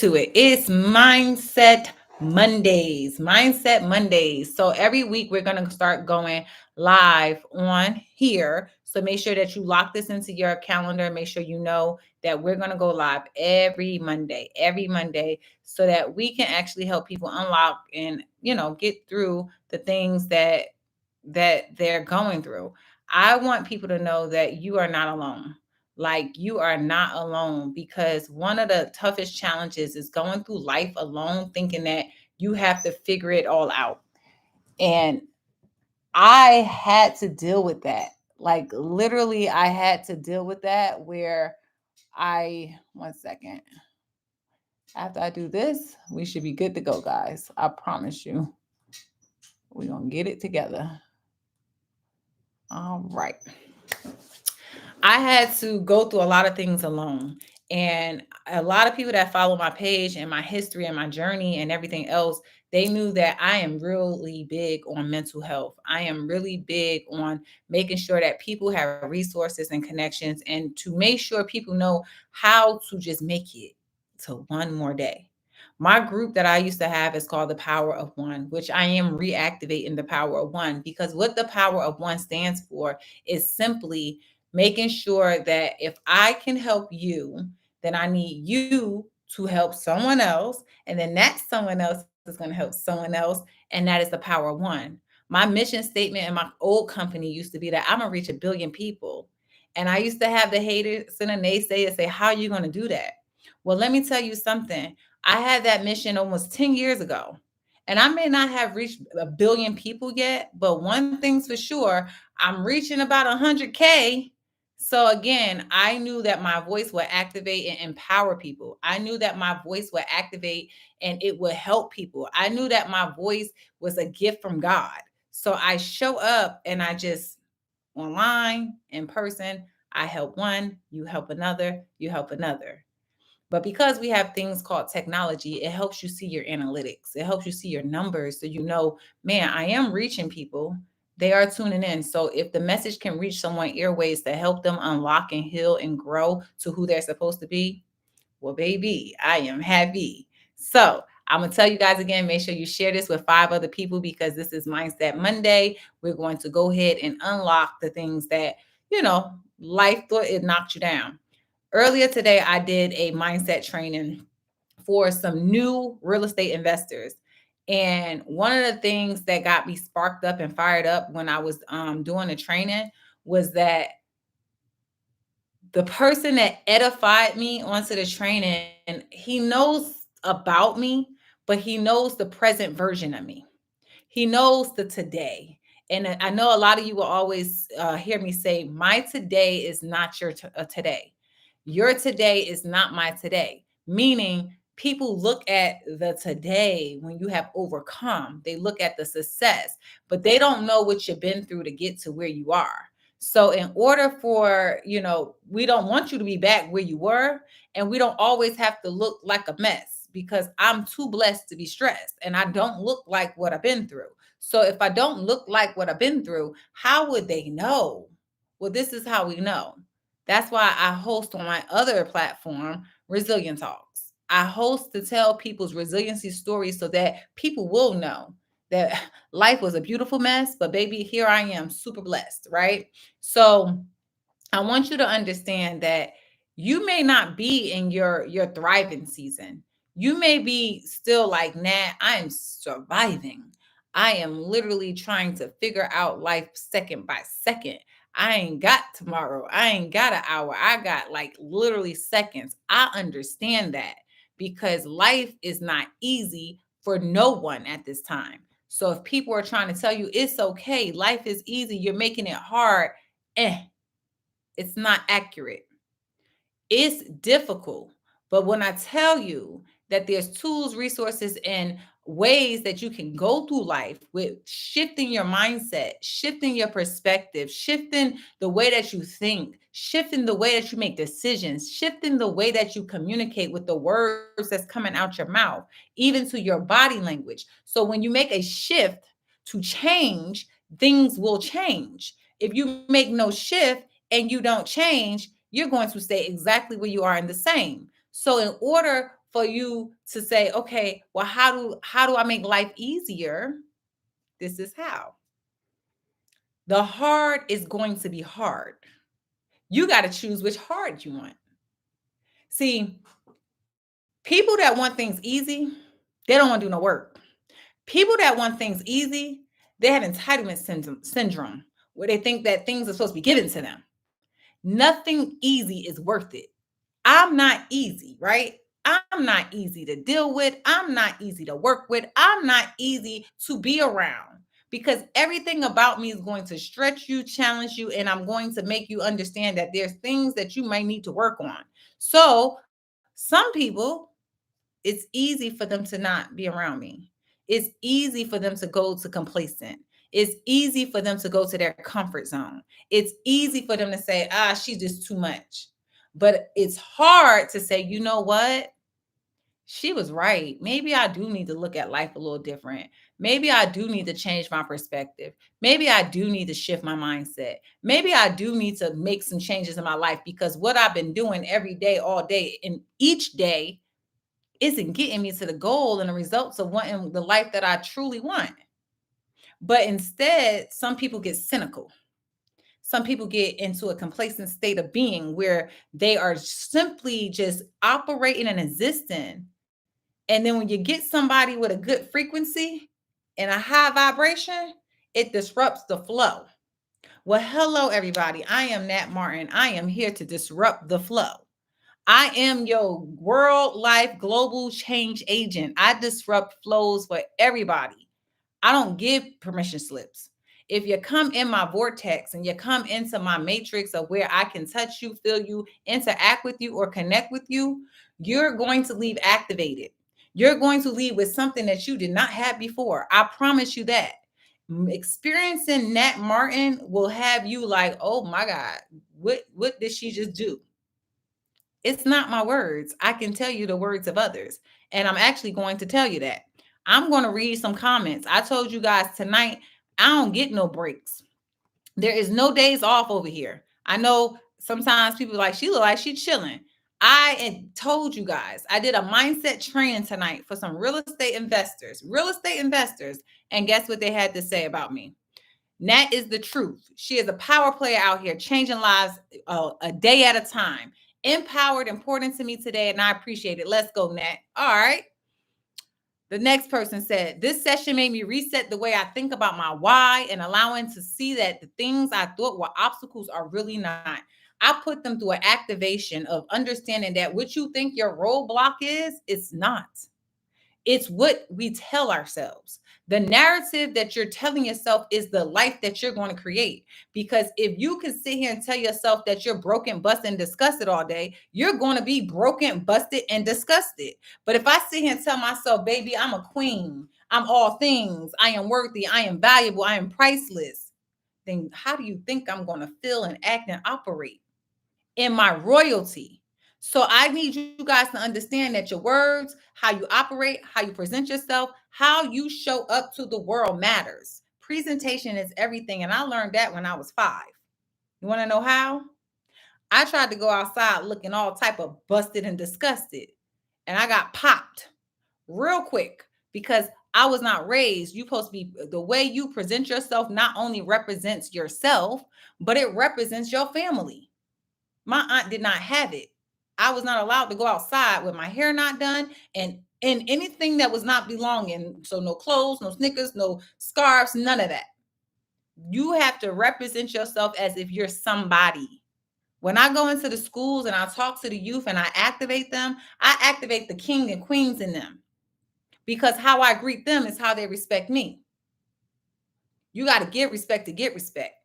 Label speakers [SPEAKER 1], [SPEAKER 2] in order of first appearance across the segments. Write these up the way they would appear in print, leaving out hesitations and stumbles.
[SPEAKER 1] to it. It's Mindset Mondays. Mindset Mondays. So every week we're going to start going live on here. So make sure that you lock this into your calendar. Make sure you know that we're going to go live every Monday, so that we can actually help people unlock and, get through the things that they're going through. I want people to know that you are not alone. Like, you are not alone, because one of the toughest challenges is going through life alone, thinking that you have to figure it all out. And I had to deal with that. Like, literally, I had to deal with that where one second, after I do this, we should be good to go, guys. I promise you, we're going to get it together. All right. I had to go through a lot of things alone. And a lot of people that follow my page and my history and my journey and everything else, they knew that I am really big on mental health. I am really big on making sure that people have resources and connections, and to make sure people know how to just make it to one more day. My group that I used to have is called the Power of One, which I am reactivating the Power of One, because what the Power of One stands for is simply making sure that if I can help you, then I need you to help someone else. And then that someone else is going to help someone else. And that is the power of one. My mission statement in my old company used to be that I'm going to reach 1 billion people. And I used to have the haters and the naysayers say, how are you going to do that? Well, let me tell you something. I had that mission almost 10 years ago. And I may not have reached 1 billion people yet, but one thing's for sure, I'm reaching about 100K. So again, I knew that my voice would activate and empower people. I knew that my voice would activate and it would help people. I knew that my voice was a gift from God. So I show up and I just, online, in person, I help one, you help another, you help another. But because we have things called technology, it helps you see your analytics. It helps you see your numbers, so you know, man, I am reaching people. They are tuning in. So if the message can reach someone airways to help them unlock and heal and grow to who they're supposed to be, well, baby, I am happy. So I'm going to tell you guys again, make sure you share this with 5 other people, because this is Mindset Monday. We're going to go ahead and unlock the things that, life thought it knocked you down. Earlier today, I did a mindset training for some new real estate investors. And one of the things that got me sparked up and fired up when I was doing the training was that the person that edified me onto the training, he knows about me, but he knows the present version of me. He knows the today. And I know a lot of you will always hear me say, my today is not your today. Your today is not my today. Meaning, people look at the today when you have overcome, they look at the success, but they don't know what you've been through to get to where you are. So, in order for, we don't want you to be back where you were, and we don't always have to look like a mess, because I'm too blessed to be stressed and I don't look like what I've been through. So if I don't look like what I've been through, how would they know? Well, this is how we know. That's why I host on my other platform, Resilient Talks. I host to tell people's resiliency stories so that people will know that life was a beautiful mess, but baby, here I am, super blessed, right? So I want you to understand that you may not be in your thriving season. You may be still like, Nat, I am surviving. I am literally trying to figure out life second by second. I ain't got tomorrow. I ain't got an hour. I got like literally seconds. I understand that, because life is not easy for no one at this time. So if people are trying to tell you it's okay, life is easy, you're making it hard, it's not accurate. It's difficult. But when I tell you that there's tools, resources, and ways that you can go through life with shifting your mindset, shifting your perspective, shifting the way that you think, shifting the way that you make decisions, shifting the way that you communicate with the words that's coming out your mouth, even to your body language. So when you make a shift to change, things will change. If you make no shift and you don't change, you're going to stay exactly where you are in the same. So in order for you to say, okay, well, how do I make life easier? This is how. The hard is going to be hard. You got to choose which hard you want. See, people that want things easy, they don't want to do no work. People that want things easy, they have entitlement syndrome where they think that things are supposed to be given to them. Nothing easy is worth it. I'm not easy, right? I'm not easy to deal with. I'm not easy to work with. I'm not easy to be around because everything about me is going to stretch you, challenge you, and I'm going to make you understand that there's things that you might need to work on. So, some people, it's easy for them to not be around me. It's easy for them to go to complacent. It's easy for them to go to their comfort zone. It's easy for them to say, she's just too much. But it's hard to say, you know what? She was right. Maybe I do need to look at life a little different. Maybe I do need to change my perspective. Maybe I do need to shift my mindset. Maybe I do need to make some changes in my life because what I've been doing every day, all day, and each day isn't getting me to the goal and the results of wanting the life that I truly want. But instead, some people get cynical. Some people get into a complacent state of being where they are simply just operating and existing. And then when you get somebody with a good frequency and a high vibration, it disrupts the flow. Well, hello, everybody. I am Nat Martin. I am here to disrupt the flow. I am your world life global change agent. I disrupt flows for everybody. I don't give permission slips. If you come in my vortex and you come into my matrix of where I can touch you, feel you, interact with you, or connect with you, you're going to leave activated. You're going to leave with something that you did not have before. I promise you that. Experiencing Nat Martin will have you like, oh my God, what did she just do? It's not my words. I can tell you the words of others. And I'm actually going to tell you that. I'm going to read some comments. I told you guys tonight, I don't get no breaks. There is no days off over here. I know sometimes people like, she look like she's chilling. I had told you guys, I did a mindset training tonight for some real estate investors. And guess what they had to say about me? Nat is the truth. She is a power player out here, changing lives a day at a time. Empowered, important to me today, and I appreciate it. Let's go, Nat. All right. The next person said, this session made me reset the way I think about my why and allowing to see that the things I thought were obstacles are really not. I put them through an activation of understanding that what you think your roadblock is, it's not. It's what we tell ourselves. The narrative that you're telling yourself is the life that you're going to create. Because if you can sit here and tell yourself that you're broken, busted, and disgusted all day, you're going to be broken, busted, and disgusted. But if I sit here and tell myself, baby, I'm a queen, I'm all things, I am worthy, I am valuable, I am priceless, then how do you think I'm going to feel and act and operate in my royalty? So I need you guys to understand that your words, how you operate, how you present yourself, how you show up to the world matters. Presentation is everything. And I learned that when I was 5. You want to know how? I tried to go outside looking all type of busted and disgusted. And I got popped real quick because I was not raised. You supposed to be, the way you present yourself not only represents yourself, but it represents your family. My aunt did not have it. I was not allowed to go outside with my hair not done and anything that was not belonging. So no clothes, no sneakers, no scarves, none of that. You have to represent yourself as if you're somebody. When I go into the schools and I talk to the youth and I activate them, I activate the king and queens in them because how I greet them is how they respect me. You got to give respect to get respect.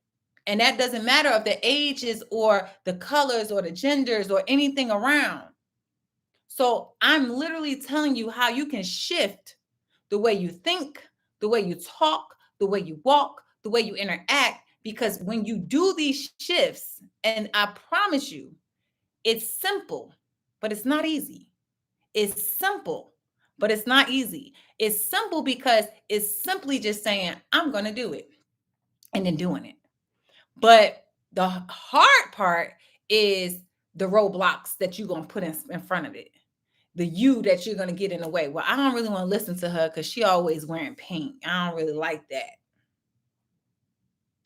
[SPEAKER 1] And that doesn't matter of the ages or the colors or the genders or anything around. So I'm literally telling you how you can shift the way you think, the way you talk, the way you walk, the way you interact. Because when you do these shifts, and I promise you, it's simple, but it's not easy. It's simple, but it's not easy. It's simple because it's simply just saying, I'm going to do it and then doing it. But the hard part is the roadblocks that you're going to put in front of it. the you that you're going to get in the way. Well, I don't really want to listen to her because she always wearing pink. I don't really like that.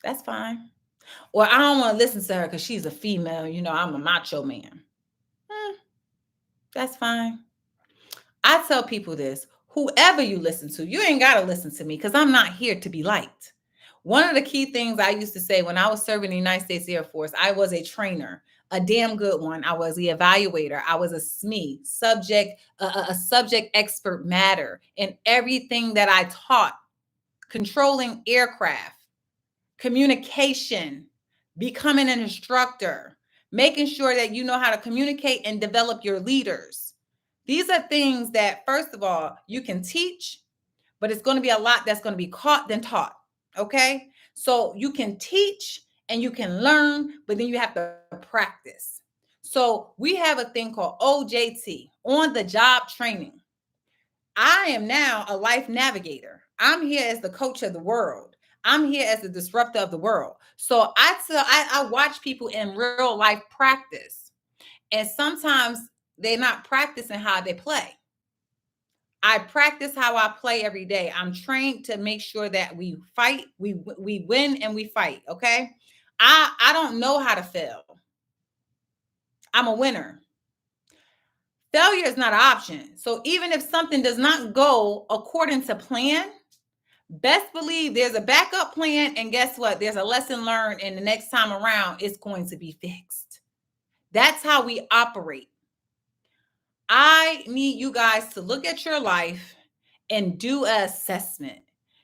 [SPEAKER 1] That's fine. Or I don't want to listen to her because she's a female. I'm a macho man. That's fine. I tell people this: whoever you listen to, you ain't got to listen to me because I'm not here to be liked. One of the key things I used to say when I was serving the United States Air Force, I was a trainer, a damn good one. I was the evaluator. I was a SME, a subject expert matter in everything that I taught: controlling aircraft, communication, becoming an instructor, making sure that you know how to communicate and develop your leaders. These are things that, first of all, you can teach, but it's going to be a lot that's going to be caught than taught. Okay. So you can teach and you can learn, but then you have to practice. So we have a thing called OJT, on the job training. I am now a life navigator. I'm here as the coach of the world. I'm here as the disruptor of the world. So I watch people in real life practice. And sometimes they're not practicing how they play. I practice how I play every day. I'm trained to make sure that we fight, we win, and we fight. Okay. I don't know how to fail. I'm a winner. Failure is not an option. So even if something does not go according to plan, best believe there's a backup plan. And guess what? There's a lesson learned, and the next time around, it's going to be fixed. That's how we operate. I need you guys to look at your life and do an assessment.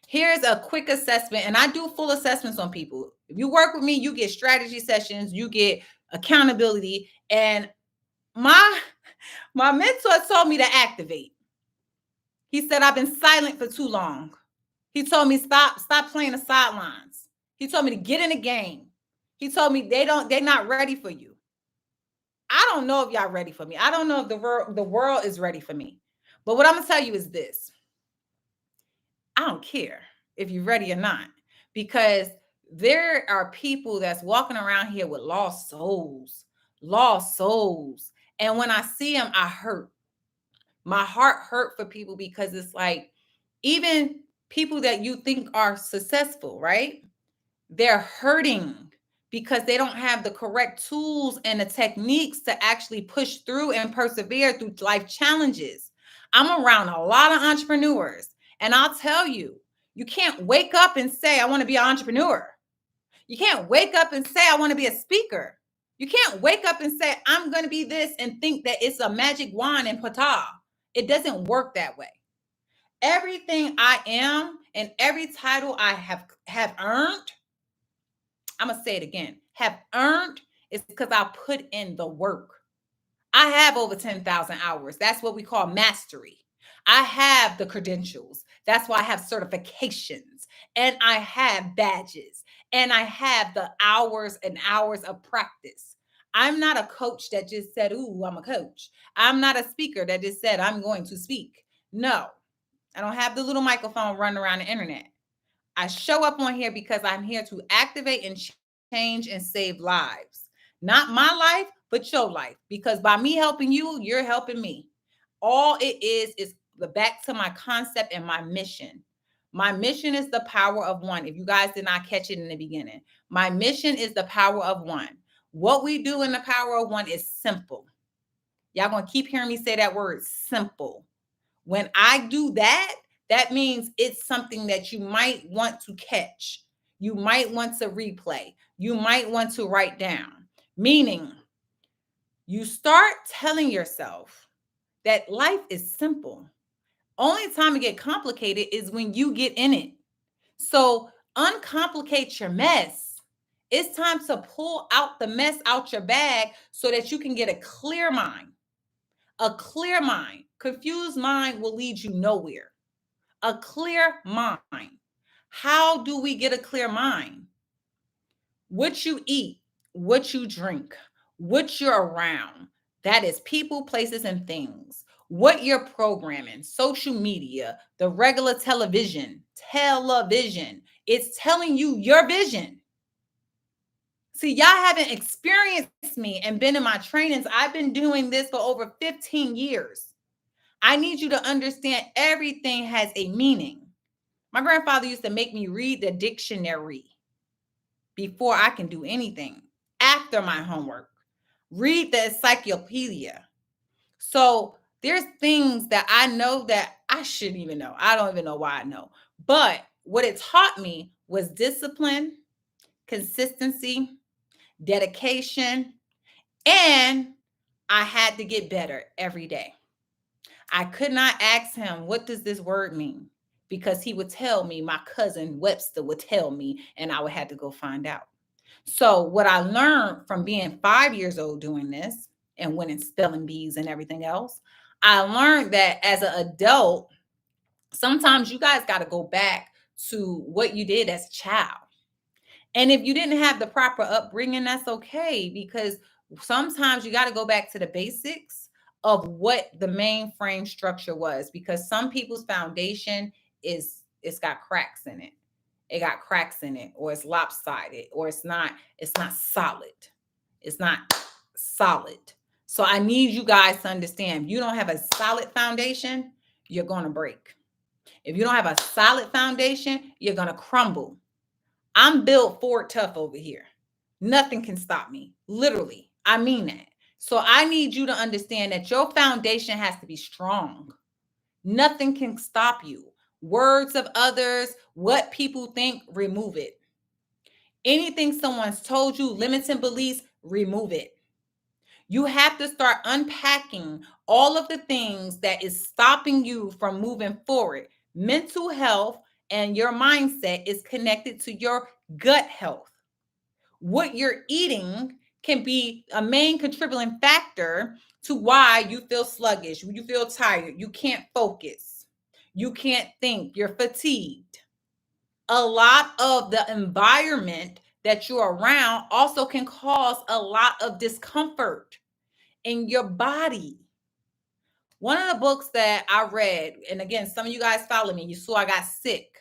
[SPEAKER 1] Here's a quick assessment, and I do full assessments on people. If you work with me, you get strategy sessions, you get accountability, and my mentor told me to activate. He said I've been silent for too long. He told me stop playing the sidelines. He told me to get in the game. He told me they're not ready for you. I don't know if y'all ready for me. I don't know if the world is ready for me. But what I'm gonna tell you is this: I don't care if you're ready or not, because there are people that's walking around here with lost souls, lost souls. And when I see them, I hurt. My heart hurt for people, because it's like, even people that you think are successful, right? They're hurting because they don't have the correct tools and the techniques to actually push through and persevere through life challenges. I'm around a lot of entrepreneurs, and I'll tell you, you can't wake up and say, I want to be an entrepreneur. You can't wake up and say, I want to be a speaker. You can't wake up and say, I'm going to be this, and think that it's a magic wand and pata. It doesn't work that way. Everything I am and every title I have earned, I'm going to say it again, have earned, is because I put in the work. I have over 10,000 hours. That's what we call mastery. I have the credentials. That's why I have certifications, and I have badges, and I have the hours and hours of practice. I'm not a coach that just said, ooh, I'm a coach. I'm not a speaker that just said, I'm going to speak. No, I don't have the little microphone running around the internet. I show up on here because I'm here to activate and change and save lives. Not my life, but your life. Because by me helping you, you're helping me. All it is the back to my concept and my mission. My mission is the power of one. If you guys did not catch it in the beginning, my mission is the power of one. What we do in the power of one is simple. Y'all gonna keep hearing me say that word, simple. When I do that, that means it's something that you might want to catch. You might want to replay. You might want to write down. Meaning, you start telling yourself that life is simple. Only time it get complicated is when you get in it. So uncomplicate your mess. It's time to pull out the mess out your bag so that you can get a clear mind. A clear mind. Confused mind will lead you nowhere. A clear mind. How do we get a clear mind? What you eat, what you drink, what you're around. That is people, places, and things. What you're programming, social media, the regular television. It's telling you your vision. See, y'all haven't experienced me and been in my trainings. I've been doing this for over 15 years. I need you to understand everything has a meaning. My grandfather used to make me read the dictionary before I can do anything, after my homework. Read the encyclopedia. So there's things that I know that I shouldn't even know. I don't even know why I know. But what it taught me was discipline, consistency, dedication, and I had to get better every day. I could not ask him, what does this word mean? Because he would tell me, my cousin Webster would tell me, and I would have to go find out. So, what I learned from being 5 years old doing this and winning spelling bees and everything else, I learned that as an adult, sometimes you guys got to go back to what you did as a child. And if you didn't have the proper upbringing, that's okay, because sometimes you got to go back to the basics of what the mainframe structure was, because some people's foundation is, it's got cracks in it. It got cracks in it, or it's lopsided, or it's not solid. It's not solid. So I need you guys to understand, if you don't have a solid foundation, you're going to break. If you don't have a solid foundation, you're going to crumble. I'm built Ford tough over here. Nothing can stop me. Literally. I mean that. So I need you to understand that your foundation has to be strong. Nothing can stop you. Words of others, what people think, remove it. Anything someone's told you, limiting beliefs, remove it. You have to start unpacking all of the things that is stopping you from moving forward. Mental health and your mindset is connected to your gut health. What you're eating can be a main contributing factor to why you feel sluggish, you feel tired, you can't focus, you can't think, you're fatigued. A lot of the environment that you're around also can cause a lot of discomfort in your body. One of the books that I read, and again, some of you guys follow me, you saw I got sick.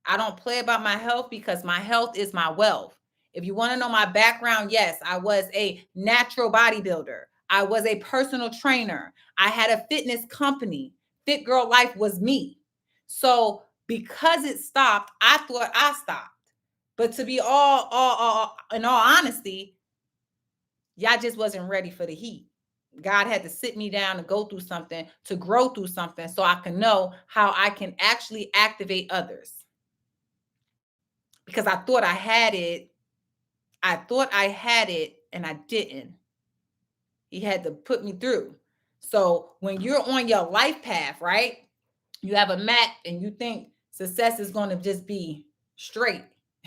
[SPEAKER 1] I don't play about my health because my health is my wealth. If you want to know my background, yes, I was a natural bodybuilder. I was a personal trainer. I had a fitness company. Fit Girl Life was me. So because it stopped, I thought I stopped. But to be in all honesty, y'all just wasn't ready for the heat. God had to sit me down and go through something to grow through something so I can know how I can actually activate others. Because I thought I had it. I thought I had it and I didn't. He had to put me through. So when you're on your life path, right? You have a map and you think success is going to just be straight.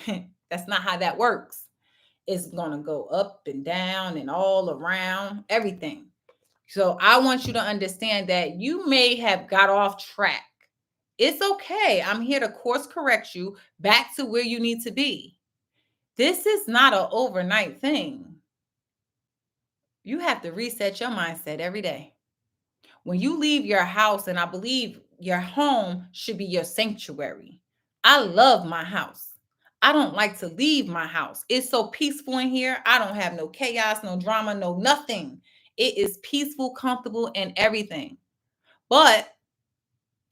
[SPEAKER 1] That's not how that works. It's going to go up and down and all around, everything. So I want you to understand that you may have got off track. It's okay. I'm here to course correct you back to where you need to be. This is not an overnight thing. You have to reset your mindset every day. When you leave your house, and I believe your home should be your sanctuary. I love my house. I don't like to leave my house. It's so peaceful in here. I don't have no chaos, no drama, no nothing. It is peaceful, comfortable, and everything. But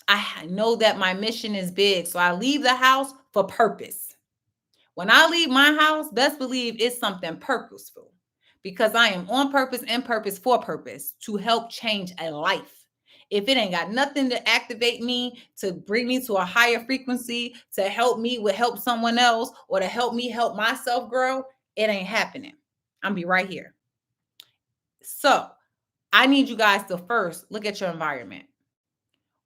[SPEAKER 1] I know that my mission is big. So I leave the house for purpose. When I leave my house, best believe it's something purposeful, because I am on purpose and purpose for purpose to help change a life. If it ain't got nothing to activate me, to bring me to a higher frequency, to help me with help someone else, or to help me help myself grow, it ain't happening. I'm be right here. So I need you guys to first look at your environment.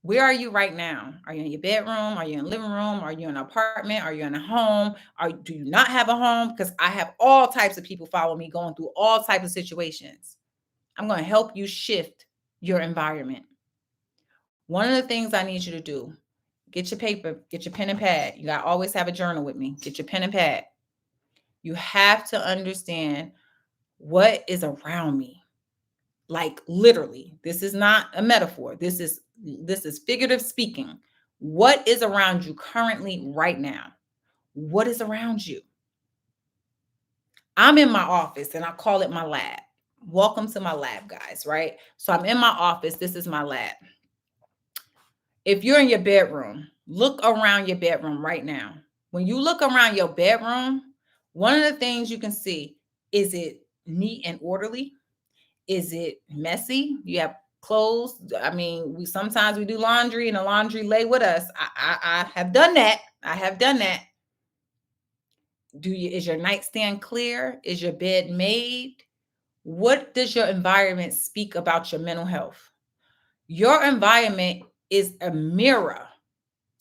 [SPEAKER 1] Where are you right now? Are you in your bedroom? Are you in the living room? Are you in an apartment? Are you in a home? Do you not have a home? Because I have all types of people follow me going through all types of situations. I'm going to help you shift your environment. One of the things I need you to do, get your paper, get your pen and pad. You got to always have a journal with me. Get your pen and pad. You have to understand what is around me. Like literally, this is not a metaphor. This is figurative speaking. What is around you currently right now? What is around you? I'm in my office and I call it my lab. Welcome to my lab, guys, right? So I'm in my office. This is my lab. If you're in your bedroom, look around your bedroom right now. When you look around your bedroom, one of the things you can see, is it neat and orderly? Is it messy? You have clothes. I mean, we sometimes we do laundry and the laundry lay with us. I have done that. I have done that. Is your nightstand clear? Is your bed made? What does your environment speak about your mental health? Your environment is a mirror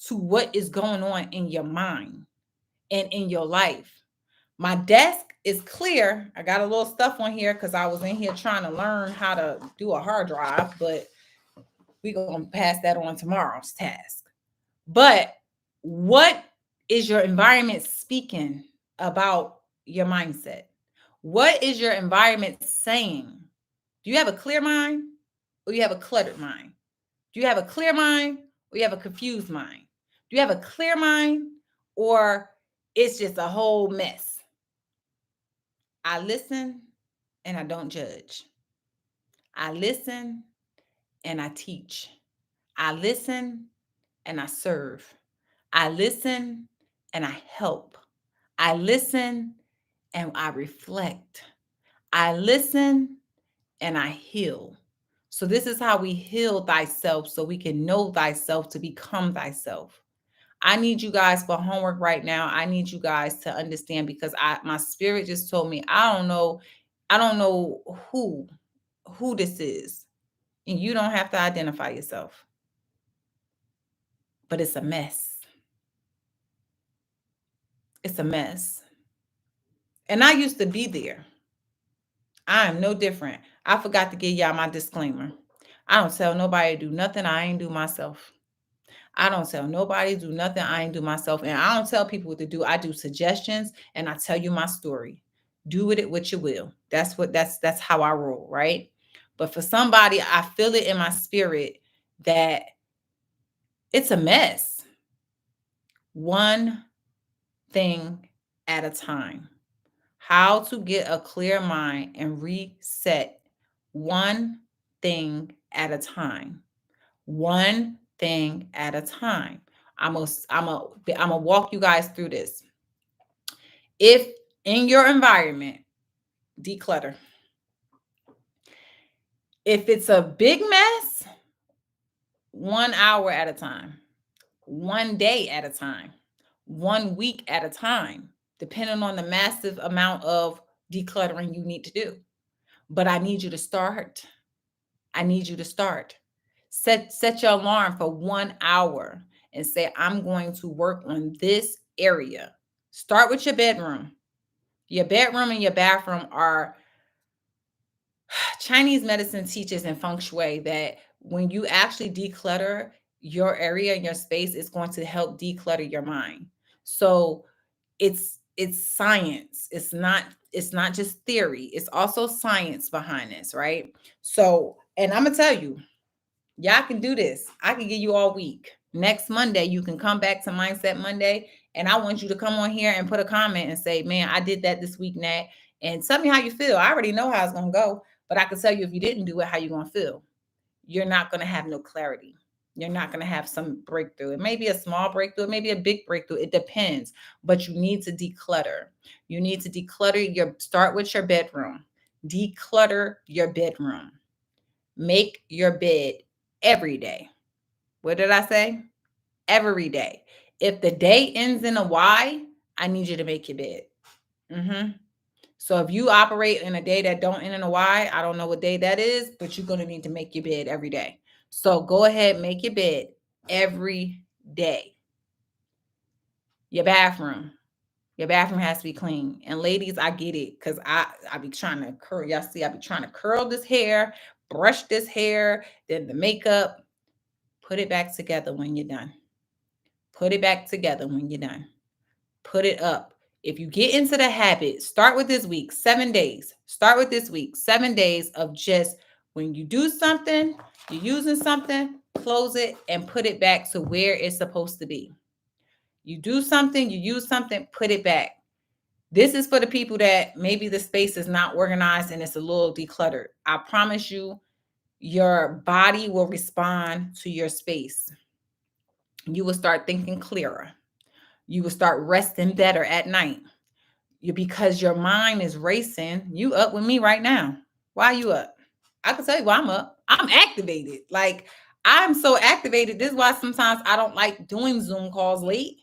[SPEAKER 1] to what is going on in your mind and in your life. My desk is clear. I got a little stuff on here because I was in here trying to learn how to do a hard drive, but we're going to pass that on tomorrow's task. But what is your environment speaking about your mindset? What is your environment saying? Do you have a clear mind or you have a cluttered mind? Do you have a clear mind or you have a confused mind? Do you have a clear mind or it's just a whole mess? I listen and I don't judge. I listen and I teach. I listen and I serve. I listen and I help. I listen and I reflect. I listen and I heal. So this is how we heal thyself so we can know thyself to become thyself. I need you guys for homework right now. I need you guys to understand because my spirit just told me I don't know who this is. And you don't have to identify yourself. But it's a mess. It's a mess. And I used to be there. I am no different. I forgot to give y'all my disclaimer. I don't tell nobody to do nothing I ain't do myself. I don't tell nobody to do nothing I ain't do myself. And I don't tell people what to do. I do suggestions and I tell you my story. Do with it what you will. That's how I roll, right? But for somebody, I feel it in my spirit that it's a mess. One thing at a time. How to get a clear mind and reset one thing at a time. One thing at a time. I'm gonna walk you guys through this. If in your environment, declutter. If it's a big mess, 1 hour at a time, 1 day at a time, 1 week at a time, depending on the massive amount of decluttering you need to do. But I need you to start. I need you to start. Set your alarm for 1 hour and say, I'm going to work on this area. Start with your bedroom. Your bedroom and your bathroom are Chinese medicine teaches in feng shui that when you actually declutter your area and your space, it's going to help declutter your mind. So it's science. It's not just theory. It's also science behind this, right? So, and I'm gonna tell you, y'all can do this. I can give you all week. Next Monday, you can come back to Mindset Monday, and I want you to come on here and put a comment and say, man, I did that this week, Nat, and tell me how you feel. I already know how it's going to go, but I can tell you if you didn't do it, how you're going to feel. You're not going to have no clarity. You're not going to have some breakthrough. It may be a small breakthrough. It may be a big breakthrough. It depends, but you need to declutter. You need to start with your bedroom. Declutter your bedroom. Make your bed every day. What did I say? Every day. If the day ends in a Y, I need you to make your bed. So if you operate in a day that don't end in a Y, I don't know what day that is, but you're going to need to make your bed every day. So go ahead, make your bed every day. Your bathroom. Your bathroom has to be clean. And ladies, I get it because I be trying to curl. Y'all see, I be trying to curl this hair, brush this hair, then the makeup. Put it back together when you're done. Put it back together when you're done. Put it up. If you get into the habit, start with this week, 7 days. Start with this week, 7 days of just when you do something, you're using something, close it and put it back to where it's supposed to be. You do something, you use something, put it back. This is for the people that maybe the space is not organized and it's a little decluttered. I promise you, your body will respond to your space. You will start thinking clearer. You will start resting better at night. Because your mind is racing. You up with me right now. Why you up? I can tell you why I'm up. I'm activated. Like, I'm so activated. This is why sometimes I don't like doing Zoom calls late,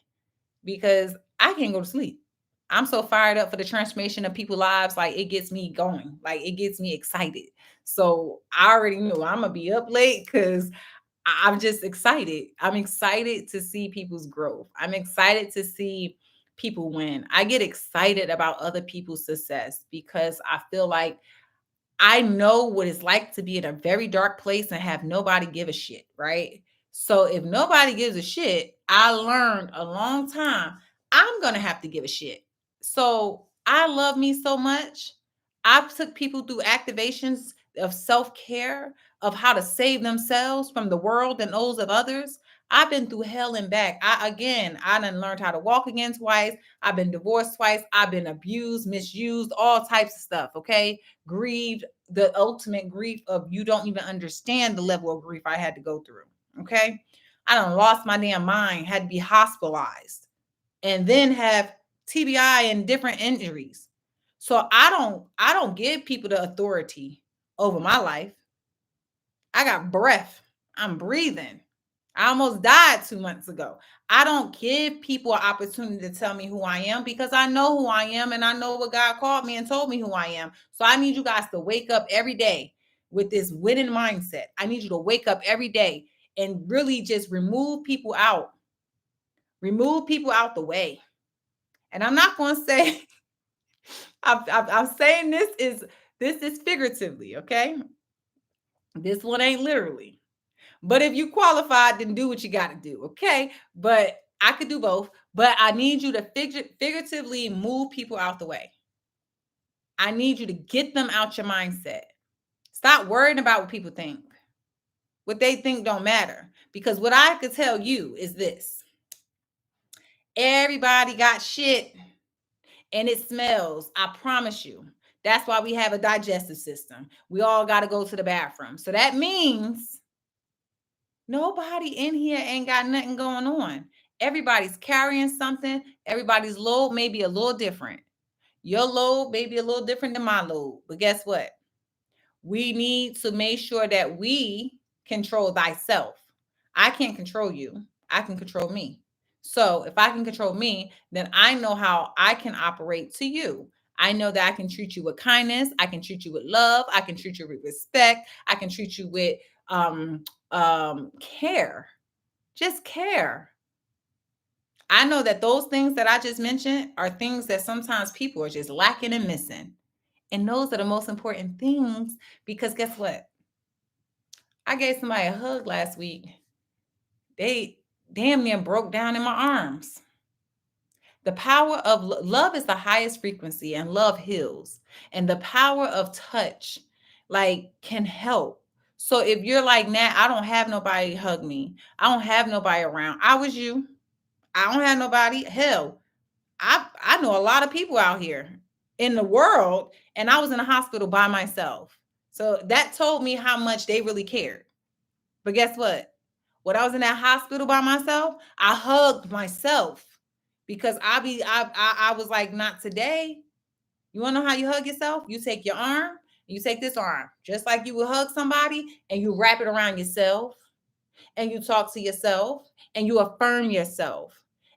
[SPEAKER 1] because I can't go to sleep. I'm so fired up for the transformation of people's lives. Like, it gets me going. Like, it gets me excited. So I already knew I'm gonna be up late because I'm just excited. I'm excited to see people's growth. I'm excited to see people win. I get excited about other people's success because I feel like I know what it's like to be in a very dark place and have nobody give a shit, right? So if nobody gives a shit, I learned a long time, I'm going to have to give a shit. So I love me so much. I've took people through activations of self-care, of how to save themselves from the world and those of others. I've been through hell and back. I done learned how to walk again twice. I've been divorced twice. I've been abused, misused, all types of stuff. Okay. Grieved, the ultimate grief of you don't even understand the level of grief I had to go through. Okay. I done lost my damn mind, had to be hospitalized, and then have TBI and different injuries. So I don't give people the authority over my life. I got breath. I'm breathing. I almost died 2 months ago. I don't give people an opportunity to tell me who I am because I know who I am and I know what God called me and told me who I am. So I need you guys to wake up every day with this winning mindset. I need you to wake up every day and really just remove people out the way. And I'm not going to say, I'm saying this is figuratively, okay? This one ain't literally. But if you qualified, then do what you got to do, okay? But I could do both. But I need you to figuratively move people out the way. I need you to get them out your mindset. Stop worrying about what people think. What they think don't matter. Because what I could tell you is this: everybody got shit and it smells. I promise you. That's why we have a digestive system. We all got to go to the bathroom. So that means nobody in here ain't got nothing going on. Everybody's carrying something. Everybody's load may be a little different. Your load may be a little different than my load. But guess what? We need to make sure that we control thyself. I can't control you. I can control me. So if I can control me, then I know how I can operate to you. I know that I can treat you with kindness. I can treat you with love. I can treat you with respect. I can treat you with care. Just care. I know that those things that I just mentioned are things that sometimes people are just lacking and missing. And those are the most important things because guess what? I gave somebody a hug last week. They damn near broke down in my arms. The power of love is the highest frequency and love heals. And the power of touch like can help. So if you're like, Nat, I don't have nobody hug me. I don't have nobody around. I was you. I don't have nobody. Hell, I know a lot of people out here in the world, and I was in a hospital by myself. So that told me how much they really cared. But guess what? When I was in that hospital by myself, I hugged myself because I was like, not today. You want to know how you hug yourself? You take your arm, you take this arm, just like you would hug somebody, and you wrap it around yourself, and you talk to yourself, and you affirm yourself,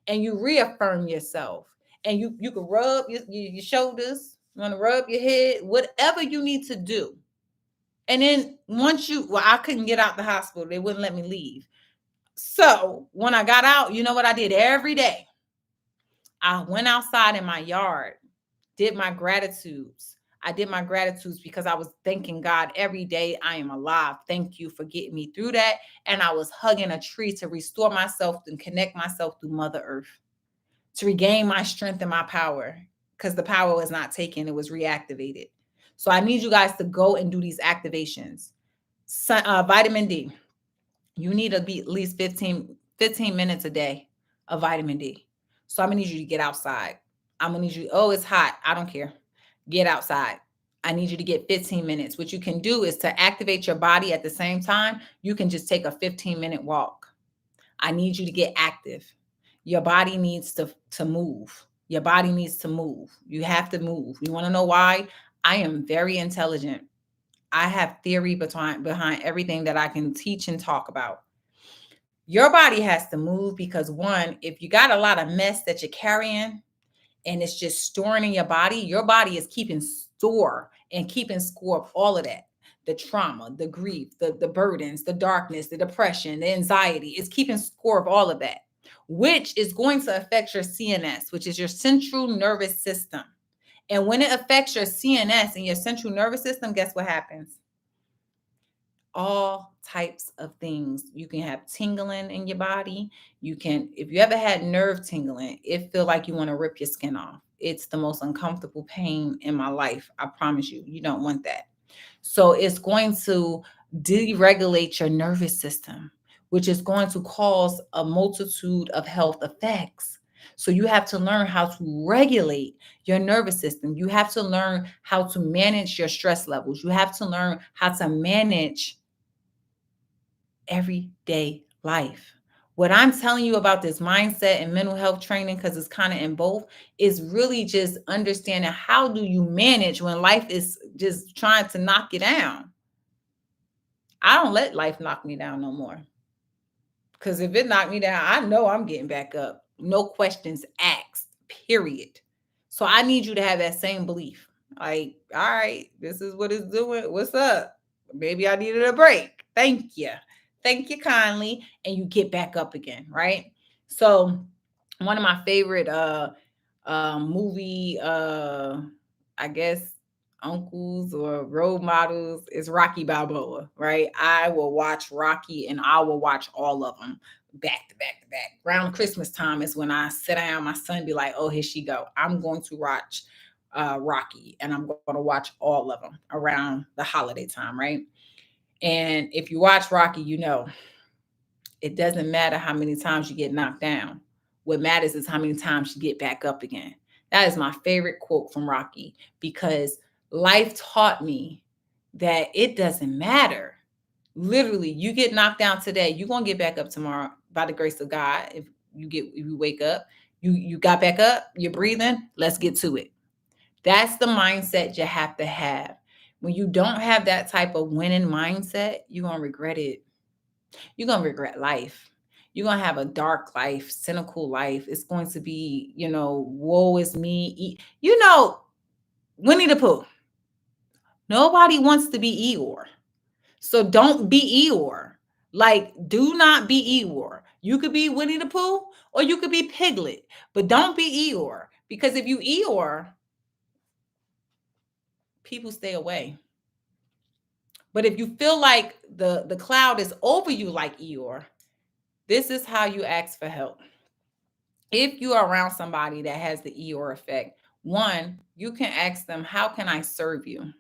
[SPEAKER 1] and you reaffirm yourself, and you can rub your shoulders, you want to rub your head, whatever you need to do. And then I couldn't get out the hospital. They wouldn't let me leave. So when I got out, you know what I did every day? I went outside in my yard, did my gratitudes. I did my gratitudes because I was thanking God every day. I am alive. Thank you for getting me through that. And I was hugging a tree to restore myself and connect myself through Mother Earth, to regain my strength and my power, because the power was not taken, it was reactivated. So I need you guys to go and do these activations. Vitamin D. You need to be at least 15 minutes a day of vitamin D. So I'm gonna need you to get outside. I'm gonna need you, oh, it's hot. I don't care. Get outside. I need you to get 15 minutes. What you can do is to activate your body at the same time, you can just take a 15-minute walk. I need you to get active. Your body needs to move. Your body needs to move. You have to move. You want to know why? I am very intelligent. I have theory behind everything that I can teach and talk about. Your body has to move because one, if you got a lot of mess that you're carrying and it's just storing in your body is keeping store and keeping score of all of that. The trauma, the grief, the burdens, the darkness, the depression, the anxiety. It's keeping score of all of that, which is going to affect your CNS, which is your central nervous system. And when it affects your CNS and your central nervous system, guess what happens? All types of things. You can have tingling in your body. You can, if you ever had nerve tingling, it feel like you want to rip your skin off. It's the most uncomfortable pain in my life. I promise you, you don't want that. So it's going to deregulate your nervous system, which is going to cause a multitude of health effects. So you have to learn how to regulate your nervous system. You have to learn how to manage your stress levels. You have to learn how to manage everyday life. What I'm telling you about this mindset and mental health training, because it's kind of in both, is really just understanding how do you manage when life is just trying to knock you down. I don't let life knock me down no more. Because if it knocked me down, I know I'm getting back up. No questions asked, period. So I need you to have that same belief. Like, all right, this is what it's doing. What's up? Maybe I needed a break. Thank you. Thank you kindly. And you get back up again, right? So one of my favorite movie I guess uncles or role models is Rocky Balboa, right? I will watch Rocky and I will watch all of them back to back to back. Around Christmas time is when I sit down, my son be like, oh, here she go. I'm going to watch Rocky and I'm going to watch all of them around the holiday time, right? And if you watch Rocky, you know it doesn't matter how many times you get knocked down. What matters is how many times you get back up again. That is my favorite quote from Rocky because life taught me that it doesn't matter. Literally, you get knocked down today, you're going to get back up tomorrow by the grace of God. If you wake up, you got back up, you're breathing, let's get to it. That's the mindset you have to have. When you don't have that type of winning mindset, you're going to regret it. You're going to regret life. You're going to have a dark life, cynical life. It's going to be, woe is me. Winnie the Pooh. Nobody wants to be Eeyore. So don't be Eeyore. Like, do not be Eeyore. You could be Winnie the Pooh or you could be Piglet, but don't be Eeyore. Because if you Eeyore, people stay away. But if you feel like the cloud is over you like Eeyore, this is how you ask for help. If you are around somebody that has the Eeyore effect, one, you can ask them, how can I serve you?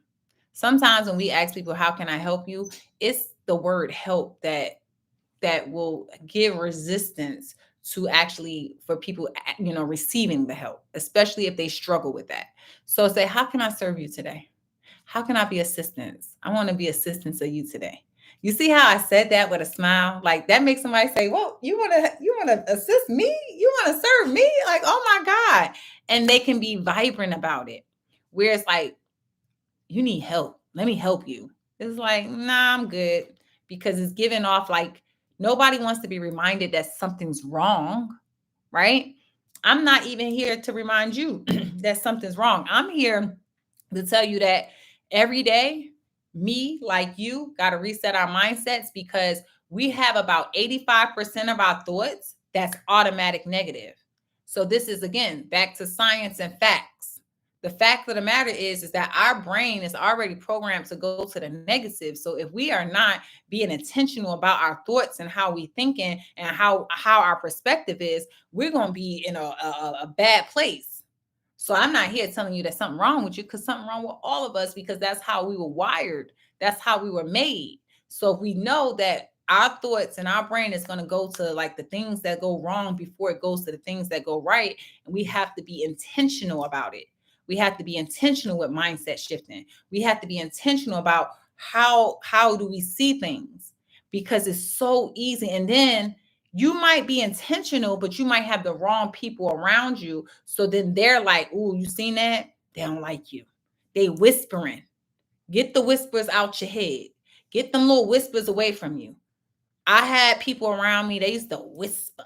[SPEAKER 1] Sometimes when we ask people, how can I help you? It's the word help that will give resistance to actually for people, receiving the help, especially if they struggle with that. So say, how can I serve you today? How can I be assistance? I want to be assistance of you today. You see how I said that with a smile? Like that makes somebody say, well, you want to assist me? You want to serve me? Like, oh my God. And they can be vibrant about it. Where it's like, you need help. Let me help you. It's like, nah, I'm good. Because it's giving off like nobody wants to be reminded that something's wrong, right? I'm not even here to remind you that something's wrong. I'm here to tell you that every day, me, like you, got to reset our mindsets because we have about 85% of our thoughts that's automatic negative. So this is again back to science and facts. The fact of the matter is that our brain is already programmed to go to the negative. So if we are not being intentional about our thoughts and how we thinking and how our perspective is, we're going to be in a bad place. So I'm not here telling you there's something wrong with you because something wrong with all of us because that's how we were wired. That's how we were made. So if we know that our thoughts and our brain is going to go to like the things that go wrong before it goes to the things that go right, and we have to be intentional about it. We have to be intentional with mindset shifting. We have to be intentional about how do we see things because it's so easy. And then You might be intentional, but you might have the wrong people around you. So then they're like, "Ooh, you seen that? They don't like you. They whispering." Get the whispers out your head. Get them little whispers away from you. I had people around me, they used to whisper.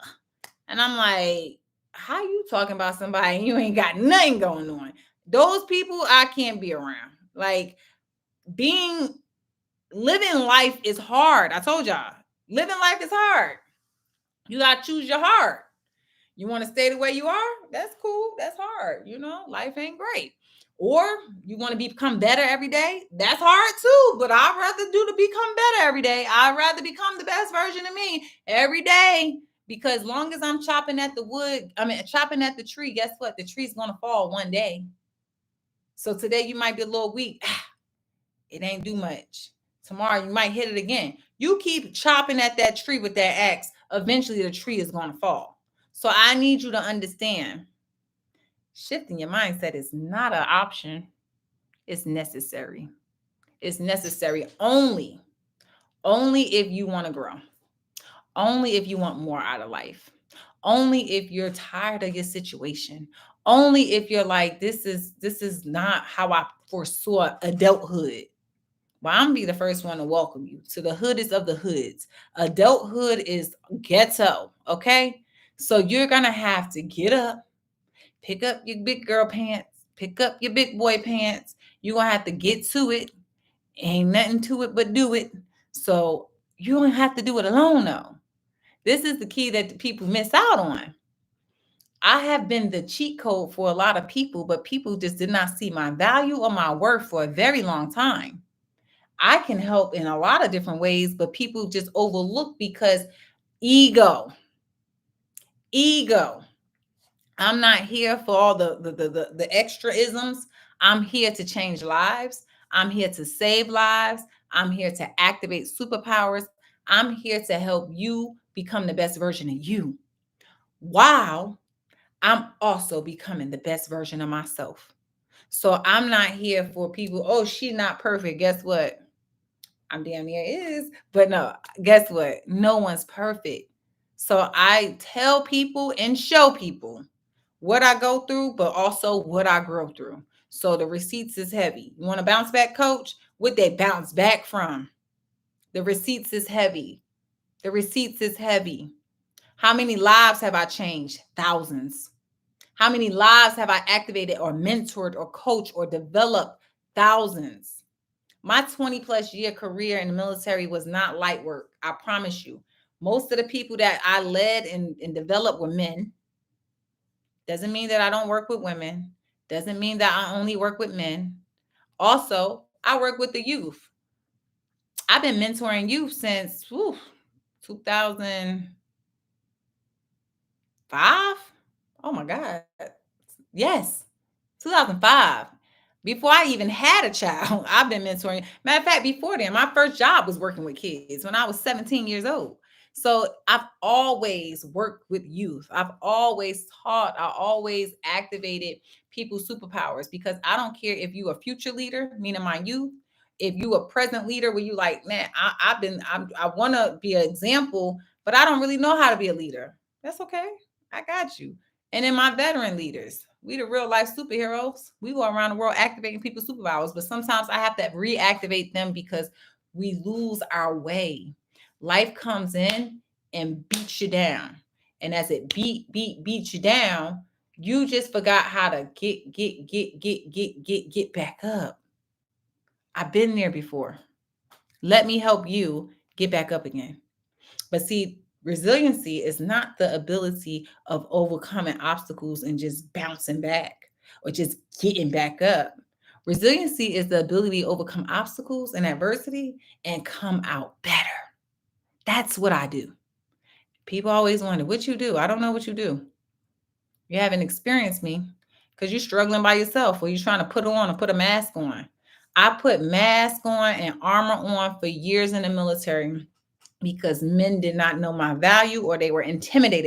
[SPEAKER 1] And I'm like, how you talking about somebody and you ain't got nothing going on? Those people I can't be around. Like, being living life is hard. I told y'all, living life is hard. You got to choose your heart. You want to stay the way you are? That's cool. That's hard. Life ain't great. Or you want to become better every day? That's hard too. But I'd rather do to become better every day. I'd rather become the best version of me every day. Because long as I'm chopping at the wood, chopping at the tree, guess what? The tree's gonna fall one day. So today you might be a little weak. It ain't do much. Tomorrow you might hit it again. You keep chopping at that tree with that axe, eventually the tree is gonna fall. So I need you to understand, shifting your mindset is not an option. It's necessary. It's necessary only if you want to grow. Only if you want more out of life. Only if you're tired of your situation. Only if you're like, this is not how I foresaw adulthood. Well, I'm gonna be the first one to welcome you to the hoodest of the hoods. Adulthood is ghetto, okay? So you're gonna have to get up, pick up your big girl pants, pick up your big boy pants. You're gonna have to get to it. Ain't nothing to it but do it. So you don't have to do it alone though. This is the key that the people miss out on. I have been the cheat code for a lot of people, but people just did not see my value or my worth for a very long time. I can help in a lot of different ways, but people just overlook because ego. Ego. I'm not here for all the extra isms. I'm here to change lives. I'm here to save lives. I'm here to activate superpowers. I'm here to help you become the best version of you, while I'm also becoming the best version of myself. So I'm not here for people, oh, she's not perfect. Guess what? I'm damn near is. But no, guess what? No one's perfect. So I tell people and show people what I go through, but also what I grow through. So the receipts is heavy. You want to bounce back, coach? What they bounce back from? The receipts is heavy. The receipts is heavy. How many lives have I changed? Thousands. How many lives have I activated or mentored or coached or developed? Thousands. My 20 plus year career in the military was not light work. I promise you. Most of the people that I led and developed were men. Doesn't mean that I don't work with women. Doesn't mean that I only work with men. Also, I work with the youth. I've been mentoring youth since 2005. Oh my God. Yes, 2005. Before I even had a child, I've been mentoring. Matter of fact, before then, my first job was working with kids when I was 17 years old. So I've always worked with youth. I've always taught. I always activated people's superpowers because I don't care if you a future leader, meaning my youth, if you a present leader where you like, man, I want to be an example, but I don't really know how to be a leader. That's okay. I got you. And then my veteran leaders, we the real life superheroes. We go around the world activating people's superpowers, but sometimes I have to reactivate them because we lose our way. Life comes in and beats you down. And as it beats you down, you just forgot how to get back up. I've been there before. Let me help you get back up again. But see, resiliency is not the ability of overcoming obstacles and just bouncing back or just getting back up. Resiliency is the ability to overcome obstacles and adversity and come out better. That's what I do. People always wonder what you do. I don't know what you do. You haven't experienced me because you're struggling by yourself or you're trying to put on or put a mask on. I put mask on and armor on for years in the military because men did not know my value or they were intimidated